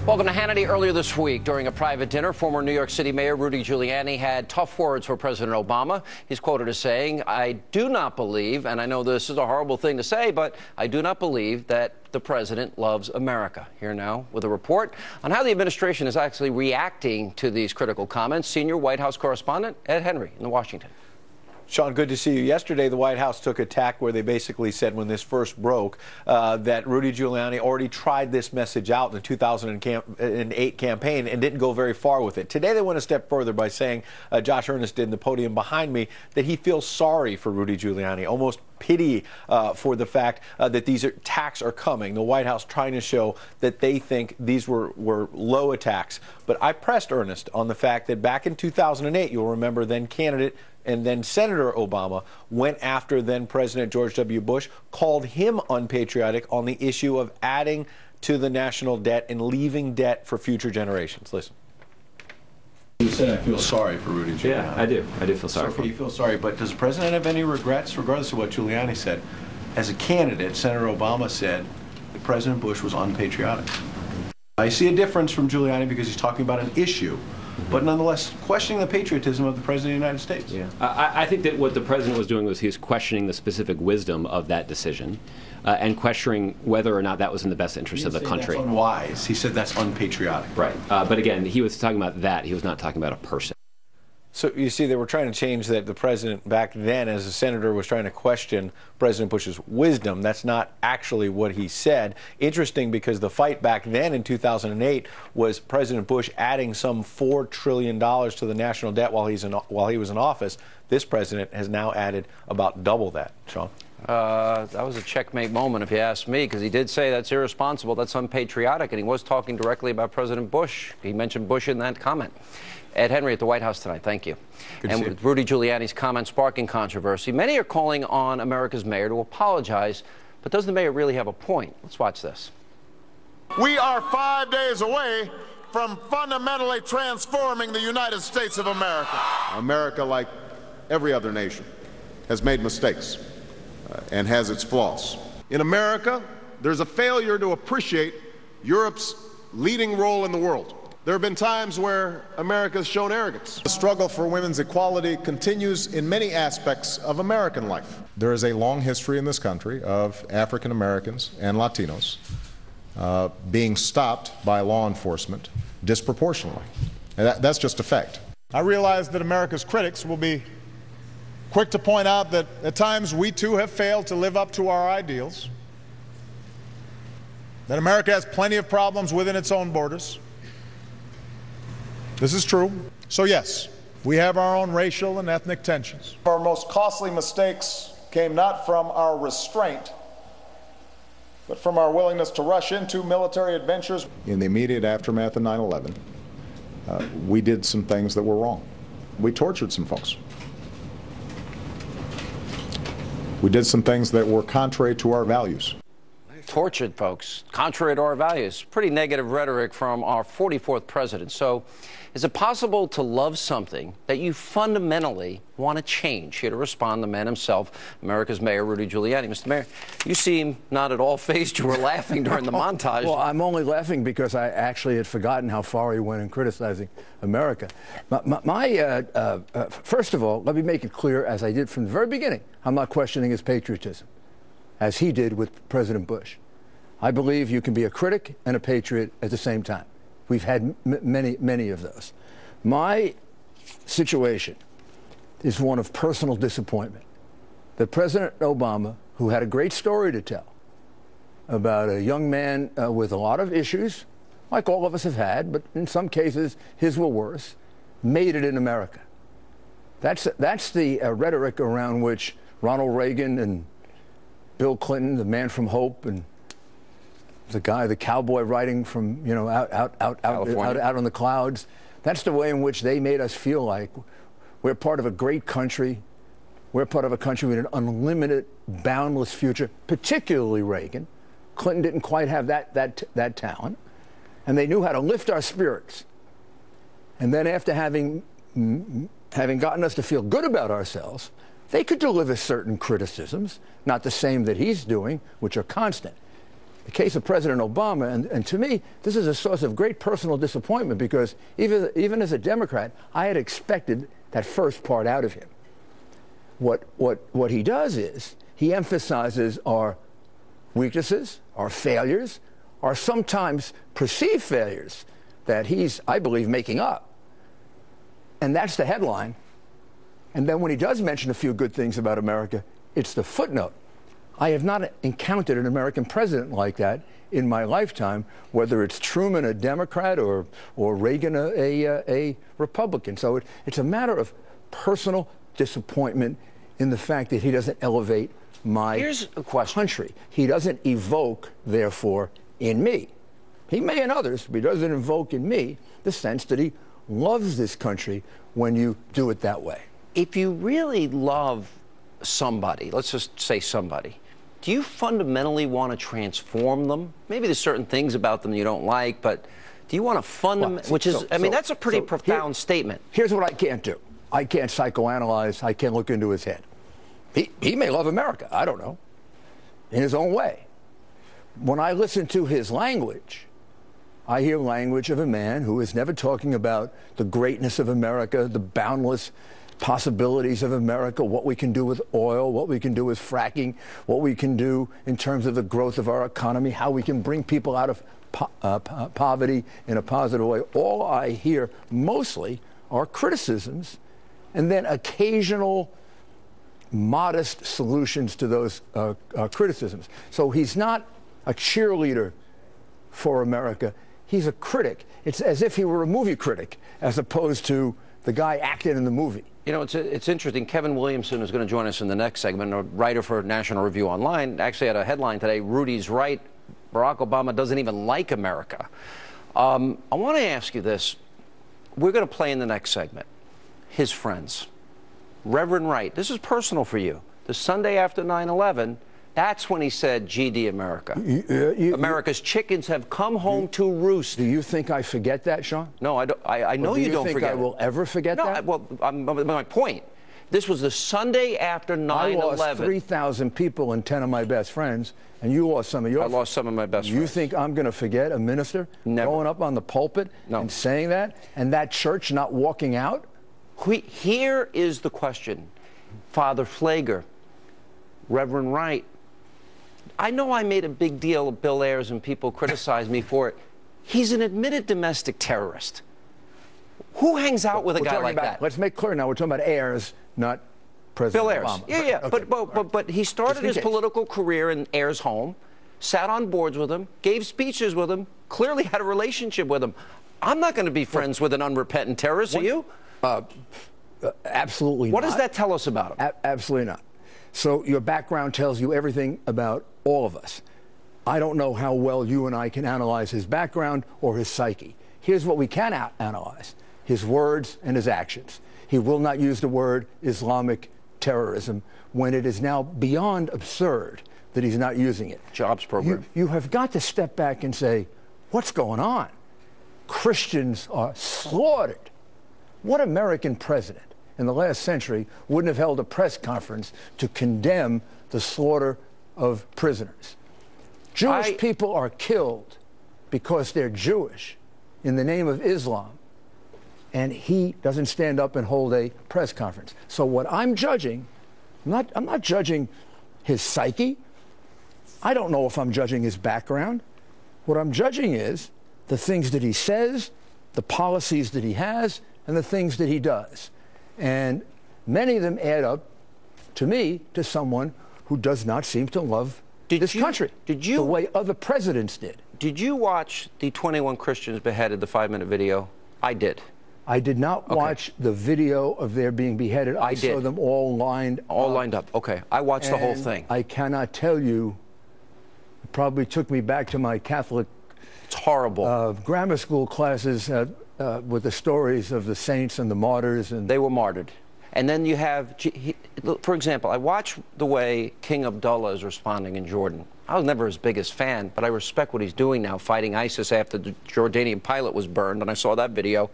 Welcome to Hannity. Earlier this week, during a private dinner, former New York City Mayor Rudy Giuliani had tough words for President Obama. He's quoted as saying, "I do not believe, and I know this is a horrible thing to say, but I do not believe that the president loves America." Here now with a report on how the administration is actually reacting to these critical comments, senior White House correspondent Ed Henry in Washington. Sean, good to see you. Yesterday, the White House took a tack where they basically said when this first broke that Rudy Giuliani already tried this message out in the 2008 campaign and didn't go very far with it. Today, they went a step further by saying, Josh Earnest did in the podium behind me, that he feels sorry for Rudy Giuliani, almost pity for the fact that these attacks are coming. The White House trying to show that they think these were low attacks. But I pressed Earnest on the fact that back in 2008, you'll remember then candidate and then Senator Obama went after then President George W. Bush, called him unpatriotic on the issue of adding to the national debt and leaving debt for future generations. Listen. You said I feel sorry for Rudy Giuliani. Yeah, I do. I do feel sorry for him. You feel sorry, but does the president have any regrets, regardless of what Giuliani said? As a candidate, Senator Obama said that President Bush was unpatriotic. I see a difference from Giuliani because he's talking about an issue, but nonetheless questioning the patriotism of the President of the United States. Yeah. I think that what the President was doing was he was questioning the specific wisdom of that decision and questioning whether or not that was in the best interest of the country. That's unwise. He said that's unpatriotic. Right. But again, he was talking about that. He was not talking about a person. So you see, they were trying to change that. The president back then, as a senator, was trying to question President Bush's wisdom. That's not actually what he said. Interesting, because the fight back then in 2008 was President Bush adding some $4 trillion to the national debt while he was in office. This president has now added about double that. Sean? That was a checkmate moment, if you ask me, because he did say that's irresponsible, that's unpatriotic, and he was talking directly about President Bush. He mentioned Bush in that comment. Ed Henry at the White House tonight. Thank you. And with Rudy Giuliani's comment sparking controversy, many are calling on America's mayor to apologize. But does the mayor really have a point? Let's watch this. We are 5 days away from fundamentally transforming the United States of America. America, like every other nation, has made mistakes and has its flaws. In America, there's a failure to appreciate Europe's leading role in the world. There have been times where America has shown arrogance. The struggle for women's equality continues in many aspects of American life. There is a long history in this country of African Americans and Latinos being stopped by law enforcement disproportionately. And that's just a fact. I realize that America's critics will be quick to point out that at times we too have failed to live up to our ideals, that America has plenty of problems within its own borders. This is true. So yes, we have our own racial and ethnic tensions. Our most costly mistakes came not from our restraint, but from our willingness to rush into military adventures. In the immediate aftermath of 9/11, we did some things that were wrong. We tortured some folks. We did some things that were contrary to our values. Tortured folks, contrary to our values. Pretty negative rhetoric from our 44th president. So is it possible to love something that you fundamentally want to change? Here to respond, the man himself, America's Mayor Rudy Giuliani. Mr. Mayor, you seem not at all phased. You were laughing during the montage. Well, I'm only laughing because I actually had forgotten how far he went in criticizing America. First of all, let me make it clear, as I did from the very beginning, I'm not questioning his patriotism, as he did with President Bush. I believe you can be a critic and a patriot at the same time. We've had many of those. My situation is one of personal disappointment that President Obama, who had a great story to tell about a young man with a lot of issues, like all of us have had, but in some cases his were worse, made it in America. That's the rhetoric around which Ronald Reagan and Bill Clinton, the man from Hope, and the cowboy riding from, out on the clouds. That's the way in which they made us feel like we're part of a great country. We're part of a country with an unlimited, boundless future, particularly Reagan. Clinton didn't quite have that talent. And they knew how to lift our spirits. And then after having gotten us to feel good about ourselves, they could deliver certain criticisms, not the same that he's doing, which are constant. the case of President Obama, and to me, this is a source of great personal disappointment because even as a Democrat, I had expected that first part out of him. What he does is he emphasizes our weaknesses, our failures, our sometimes perceived failures that he's, I believe, making up. And that's the headline. And then when he does mention a few good things about America, it's the footnote. I have not encountered an American president like that in my lifetime, whether it's Truman, a Democrat, or Reagan, a Republican. So it's a matter of personal disappointment in the fact that he doesn't elevate my country. He doesn't evoke, therefore, in me. He may in others, but he doesn't invoke in me the sense that he loves this country when you do it that way. If you really love somebody, let's just say somebody, do you fundamentally want to transform them? Maybe there's certain things about them you don't like, but do you want to fundamentally, that's a pretty profound statement. Here's what I can't do. I can't psychoanalyze. I can't look into his head. He may love America. I don't know. In his own way. When I listen to his language, I hear language of a man who is never talking about the greatness of America, the boundless possibilities of America, what we can do with oil, what we can do with fracking, what we can do in terms of the growth of our economy, how we can bring people out of poverty in a positive way. All I hear mostly are criticisms and then occasional modest solutions to those criticisms. So he's not a cheerleader for America. He's a critic. It's as if he were a movie critic as opposed to the guy acting in the movie. You know, it's interesting. Kevin Williamson is going to join us in the next segment, a writer for National Review Online. Actually had a headline today, Rudy's right, Barack Obama doesn't even like America. I want to ask you this. We're going to play in the next segment his friends. Reverend Wright, this is personal for you. The Sunday after 9/11, that's when he said, GD America. America's chickens have come home to roost. Do you think I forget that, Sean? No, I don't. I know you don't forget. Do you think I will ever forget that? No, my point. This was the Sunday after 9/11. I lost 3,000 people and 10 of my best friends, and you lost some of your friends. I lost some of my best friends. You think I'm going to forget a minister going up on the pulpit and saying that, and that church not walking out? Here is the question. Father Pfleger, Reverend Wright, I know I made a big deal of Bill Ayers and people criticized me for it. He's an admitted domestic terrorist. Who hangs out with a guy like that? Let's make clear now, we're talking about Ayers, not President Obama. Bill Ayers. Yeah. Okay. But he started his political career in Ayers' home, sat on boards with him, gave speeches with him, clearly had a relationship with him. I'm not going to be friends with an unrepentant terrorist, are you? Absolutely not. What does that tell us about him? Absolutely not. So your background tells you everything about all of us. I don't know how well you and I can analyze his background or his psyche. Here's what we can analyze: his words and his actions. He will not use the word Islamic terrorism when it is now beyond absurd that he's not using it. Jobs program. You have got to step back and say, what's going on? Christians are slaughtered. What American president in the last century wouldn't have held a press conference to condemn the slaughter of prisoners? Jewish people are killed because they're Jewish in the name of Islam, and he doesn't stand up and hold a press conference. So what I'm judging, I'm not judging his psyche. I don't know if I'm judging his background. What I'm judging is the things that he says, the policies that he has, and the things that he does. And many of them add up, to me, to someone who does not seem to love this country the way other presidents did. Did you watch the 21 Christians beheaded, the 5-minute video? I did. I did not watch the video of their being beheaded. I saw them all lined up. Okay. I watched the whole thing. I cannot tell you, it probably took me back to my Catholic it's horrible. Grammar school classes with the stories of the saints and the martyrs. And they were martyred. And then you have, for example, I watch the way King Abdullah is responding in Jordan. I was never his biggest fan, but I respect what he's doing now, fighting ISIS after the Jordanian pilot was burned, and I saw that video.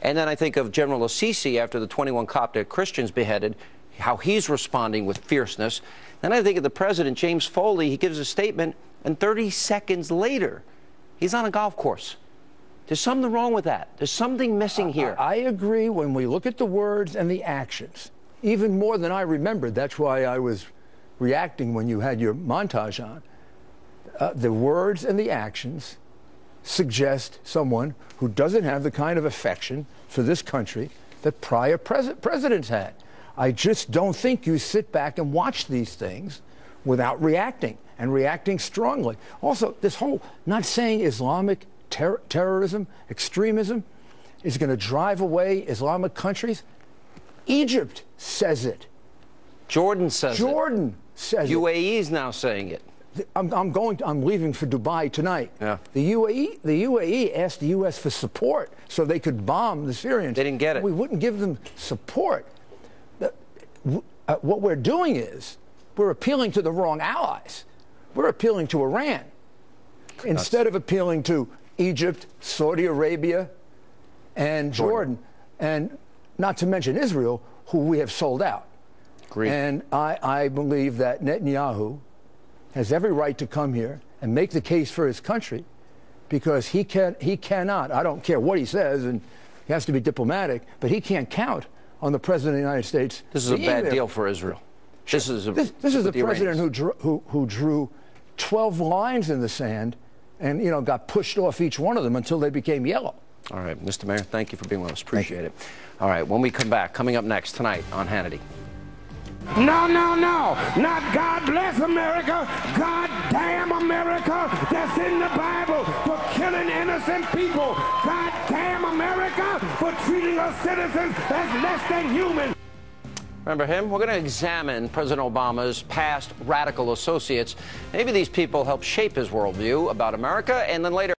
And then I think of General Assisi after the 21 Coptic Christians beheaded, how he's responding with fierceness. Then I think of the president, James Foley. He gives a statement, and 30 seconds later, he's on a golf course. There's something wrong with that. There's something missing here. I agree when we look at the words and the actions, even more than I remembered. That's why I was reacting when you had your montage on. The words and the actions suggest someone who doesn't have the kind of affection for this country that prior presidents had. I just don't think you sit back and watch these things without reacting, and reacting strongly. Also, this whole not saying Islamic terrorism, extremism is going to drive away Islamic countries. Egypt says it. Jordan says it. Jordan says it. UAE is now saying it. I'm leaving for Dubai tonight. Yeah. The UAE asked the U.S. for support so they could bomb the Syrians. They didn't get it. We wouldn't give them support. What we're doing is we're appealing to the wrong allies. We're appealing to Iran instead of appealing to Egypt, Saudi Arabia, and Jordan, and not to mention Israel, who we have sold out. Agreed. And I believe that Netanyahu has every right to come here and make the case for his country, because he cannot, I don't care what he says, and he has to be diplomatic, but he can't count on the President of the United States. This is a bad deal for Israel. This is the president who drew 12 lines in the sand and, you know, got pushed off each one of them until they became yellow. All right, Mr. Mayor, thank you for being with us. Appreciate it. All right, when we come back, coming up next tonight on Hannity. No, no, no, not God bless America, God damn America, that's in the Bible for killing innocent people. God damn America for treating us citizens as less than human. Remember him? We're going to examine President Obama's past radical associates. Maybe these people helped shape his worldview about America, and then later